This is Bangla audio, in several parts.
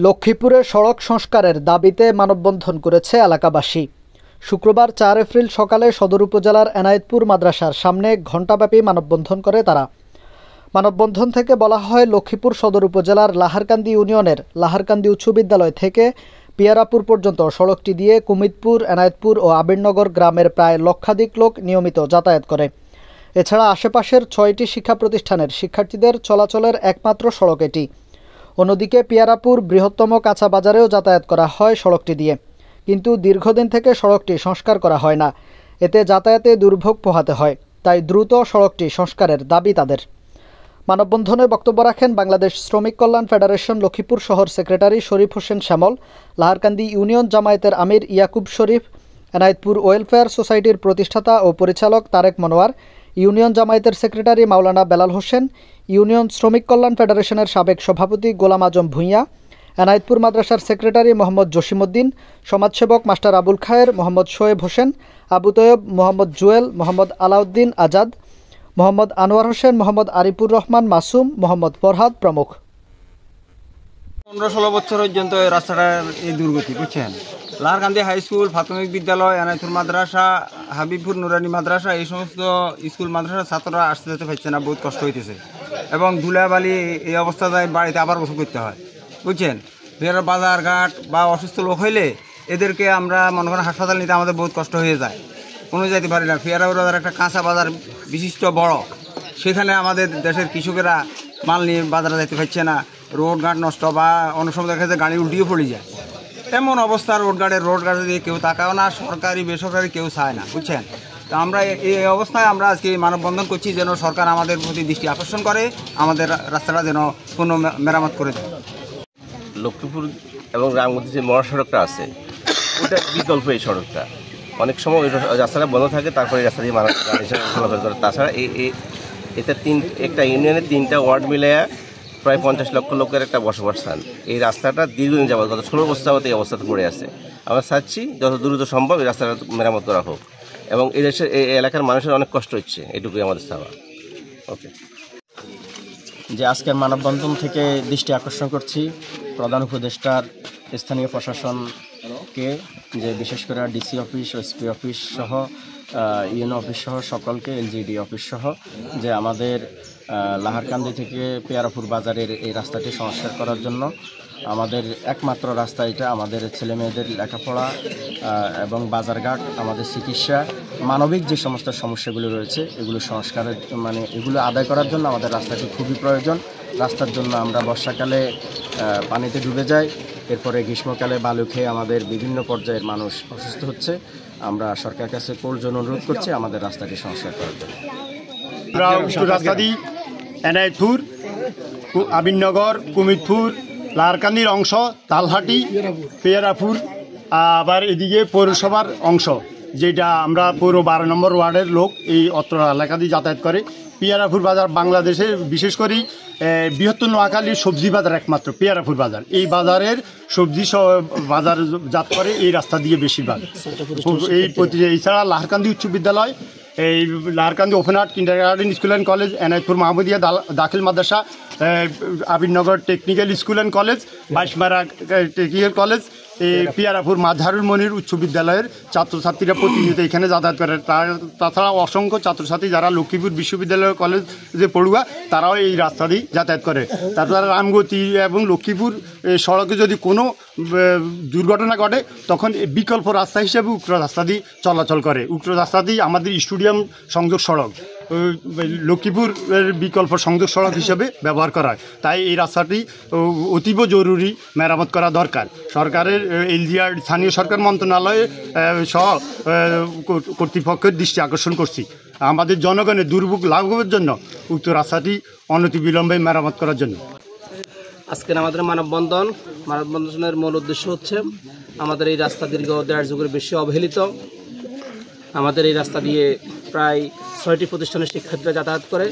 লক্ষ্মীপুরে সড়ক সংস্কারের দাবিতে মানববন্ধন করেছে এলাকাবাসী। শুক্রবার 4 এপ্রিল সকালে সদর উপজেলার এনায়েতপুর মাদ্রাসার সামনে ঘণ্টাব্যাপী মানববন্ধন করে তারা। মানববন্ধন থেকে বলা হয়, লক্ষ্মীপুর সদর উপজেলার লাহারকান্দি ইউনিয়নের লাহারকান্দি উচ্চ বিদ্যালয় থেকে পিয়ারাপুর পর্যন্ত সড়কটি দিয়ে কুমিদপুর, এনায়েতপুর ও আবিরনগর গ্রামের প্রায় লক্ষাধিক লোক নিয়মিত যাতায়াত করে। এছাড়া আশেপাশের 6টি শিক্ষা প্রতিষ্ঠানের শিক্ষার্থীদের চলাচলের একমাত্র সড়ক এটি। অন্যদিকে পিয়ারাপুর বৃহত্তম কাঁচা বাজারেও যাতায়াত করা হয় সড়কটি দিয়ে, কিন্তু দীর্ঘদিন থেকে সড়কটি সংস্কার করা হয় না। এতে যাতায়াতে দুর্ভোগ পোহাতে হয়, তাই দ্রুত সড়কটি সংস্কারের দাবি তাদের। মানববন্ধনে বক্তব্য রাখেন বাংলাদেশ শ্রমিক কল্যাণ ফেডারেশন লক্ষ্মীপুর শহর সেক্রেটারি শরীফ হোসেন শ্যামল, লাহারকান্দি ইউনিয়ন জামায়াতের আমির ইয়াকুব শরীফ, এনায়েতপুর ওয়েলফেয়ার সোসাইটির প্রতিষ্ঠাতা ও পরিচালক তারেক মনোয়ার, ইউনিয়ন জামায়াতের সেক্রেটারি মাওলানা বেলাল হোসেন, ইউনিয়ন শ্রমিক কল্যাণ ফেডারেশনের সাবেক সভাপতি গোলাম আজম ভূঁইয়া, এনায়েতপুর মাদ্রাসার সেক্রেটারি মোহাম্মদ জসিমউদ্দিন, সমাজসেবক মাস্টার আবুল খায়ের, মোহাম্মদ শোয়েব হোসেন, আবু তৈয়ব, মোহাম্মদ জুয়েল, মোহাম্মদ আলাউদ্দিন আজাদ, মোহাম্মদ আনোয়ার হোসেন, মোহাম্মদ আরিফুর রহমান মাসুম, মোহাম্মদ ফরহাদ প্রমুখ। 15-16 বছর পর্যন্ত এই রাস্তাটার এই দুর্গতি, বুঝছেন। লাহারকান্দি হাই স্কুল, প্রাথমিক বিদ্যালয়, এনায়েতপুর মাদ্রাসা, হাবিবপুর নুরানি মাদ্রাসা, এই সমস্ত স্কুল মাদ্রাসার ছাত্ররা আসতে যেতে পারছে না, বহুত কষ্ট হইতেছে। এবং ধুলাবালি এই অবস্থায় বাড়িতে আবার গোসল করতে হয়, বুঝছেন। বের বাজার ঘাট বা অসুস্থ লোক হইলে এদেরকে আমরা মনে করেন হাসপাতাল নিতে আমাদের বহুত কষ্ট হয়ে যায়, কোনো যেতে পারি না। পিয়ারাপুর বাজার একটা কাঁচা বাজার বিশিষ্ট বড়, সেখানে আমাদের দেশের কৃষকেরা মাল নিয়ে বাজারে যেতে পারছে না। রোড ঘাট নষ্ট, বা অনেক সময় দেখা যায় গাড়ি উল্টিয়ে পড়ে যায়, এমন অবস্থা। রোড ঘাটে দিয়ে কেউ তাকাও না, সরকারি বেসরকারি কেউ চায় না, বুঝছেন। তো আমরা এই অবস্থায় আমরা আজকে মানববন্ধন করছি, যেন সরকার আমাদের প্রতি দৃষ্টি আকর্ষণ করে, আমাদের রাস্তাটা যেন কোনো মেরামত করে দেয়। লক্ষ্মীপুর এবং রামগঞ্জে যে মহাসড়কটা আছে, ওটা বিকল্প এই সড়কটা। অনেক সময় ওই রাস্তাটা বন্ধ থাকে, তারপরে এই রাস্তা দিয়ে মানুষ চলাচল করে। তাছাড়া এতে একটা ইউনিয়নের 3টা ওয়ার্ড মিলে প্রায় 50 লক্ষ লোকের একটা বসবাস স্থান। এই রাস্তাটা দীর্ঘদিন যাবত, গত 16 বছর যাবত এই অবস্থাতে পড়ে আছে। আমরা চাচ্ছি যত দ্রুত সম্ভব এই রাস্তাটা মেরামত করা হোক, এবং এই দেশের এই এলাকার মানুষের অনেক কষ্ট হচ্ছে, এটুকুই আমাদের চাওয়া। ওকে। যে আজকের মানববন্ধন থেকে দৃষ্টি আকর্ষণ করছি প্রধান উপদেষ্টার, স্থানীয় প্রশাসনকে, যে বিশেষ করে ডিসি অফিস, এসপি অফিস সহ ইউএনও অফিস সহ সকলকে, এলজিডি অফিস সহ, যে আমাদের লাহারকান্দি থেকে পিয়ারাপুর বাজারের এই রাস্তাটি সংস্কার করার জন্য। আমাদের একমাত্র রাস্তা এটা। আমাদের ছেলেমেয়েদের লেখাপড়া এবং বাজারঘাট, আমাদের চিকিৎসা, মানবিক যে সমস্ত সমস্যাগুলো রয়েছে, এগুলো সংস্কারের এগুলো আদায় করার জন্য আমাদের রাস্তাটি খুবই প্রয়োজন। রাস্তার জন্য আমরা বর্ষাকালে পানিতে ডুবে যাই, এরপরে গ্রীষ্মকালে বালু খেয়ে আমাদের বিভিন্ন পর্যায়ের মানুষ অসুস্থ হচ্ছে। আমরা সরকারের কাছে কোর্জন অনুরোধ করছি আমাদের রাস্তাটি সংস্কার করার জন্য। রাস্তা দিয়ে এনায়েতপুর, আবিরনগর, কুমিদপুর, লাহারকান্দির অংশ, তালহাটি, পিয়ারাপুর, আবার এদিকে পৌরসভার অংশ, যেটা আমরা পৌর 12 নম্বর ওয়ার্ডের লোক এই অত্র এলাকা দিয়ে যাতায়াত করে। পিয়ারাপুর বাজার বাংলাদেশে বিশেষ করে বৃহত্তর নোয়াখালীর সবজি বাজার একমাত্র পিয়ারাপুর বাজার। এই বাজারের সবজি বাজারজাত করে এই রাস্তা দিয়ে বেশিরভাগ। এছাড়া লাহারকান্দি উচ্চ বিদ্যালয়, এই Laharkandi open heart kindergarten school and college, Enayetpur Mahmudia Dakhil Madrasa, Abirnagar technical school and college, Baishmara technical college, Piyarapur Mazharul Monir উচ্চ বিদ্যালয়ের ছাত্রছাত্রীরা প্রতিনিয়ত এখানে যাতায়াত করে। তাছাড়া অসংখ্য ছাত্রছাত্রী যারা লক্ষ্মীপুর বিশ্ববিদ্যালয় কলেজে পড়ুয়া, তারাও এই রাস্তা দিয়ে যাতায়াত করে। তাছাড়া রামগতি এবং লক্ষ্মীপুর সড়কে যদি কোনো দুর্ঘটনা ঘটে, তখন বিকল্প রাস্তা হিসেবে উক্ত রাস্তা দিয়ে চলাচল করে। উক্ত রাস্তা দিয়ে আমাদের স্টেডিয়াম সংযোগ সড়ক, লক্ষ্মীপুরের বিকল্প সংযোগ সড়ক হিসেবে ব্যবহার করা হয়। তাই এই রাস্তাটি অতীব জরুরি মেরামত করা দরকার। সরকারের এলজিআর, স্থানীয় সরকার মন্ত্রণালয়ে সহ কর্তৃপক্ষের দৃষ্টি আকর্ষণ করছি আমাদের জনগণের দুর্ভোগ লাঘবের জন্য উক্ত রাস্তাটি অনতিবিলম্বে মেরামত করার জন্য। আজকের আমাদের মানববন্ধনের মূল উদ্দেশ্য হচ্ছে, আমাদের এই রাস্তা দীর্ঘ 1.5 যুগের বেশি অবহেলিত। আমাদের এই রাস্তা দিয়ে প্রায় 6টি প্রতিষ্ঠানের শিক্ষার্থীরা যাতায়াত করে।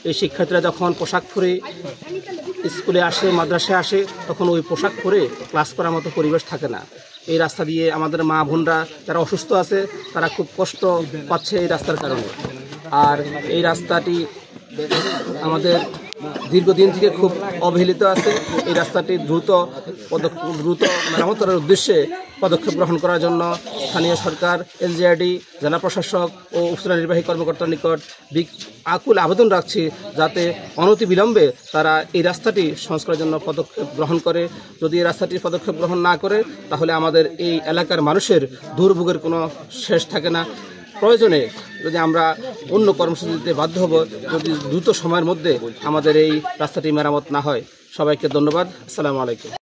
এই শিক্ষার্থীরা যখন পোশাক পরে স্কুলে আসে, মাদ্রাসায় আসে, তখন ওই পোশাক পরে ক্লাস করার মতো পরিবেশ থাকে না। এই রাস্তা দিয়ে আমাদের মা বোনরা যারা অসুস্থ আছে, তারা খুব কষ্ট পাচ্ছে এই রাস্তার কারণে। আর এই রাস্তাটি আমাদের দীর্ঘদিন থেকে খুব অবহেলিত আছে। এই রাস্তাটি দ্রুত মেরামত করার উদ্দেশ্যে পদক্ষেপ গ্রহণ করার জন্য স্থানীয় সরকার, এলজিআরডি, জেলা প্রশাসক ও উপজেলা নির্বাহী কর্মকর্তার নিকট আকুল আবেদন রাখছি যাতে অনতিবিলম্বে তারা এই রাস্তাটি সংস্কারের জন্য পদক্ষেপ গ্রহণ করে। যদি এই রাস্তাটির পদক্ষেপ গ্রহণ না করে তাহলে আমাদের এই এলাকার মানুষের দুর্ভোগের কোনো শেষ থাকে না। প্রয়োজনে যদি আমরা অন্য কর্মসূচি দিতে বাধ্য হব যদি দ্রুত সময়ের মধ্যে আমাদের এই রাস্তাটি মেরামত না হয়। সবাইকে ধন্যবাদ। আসসালামু আলাইকুম।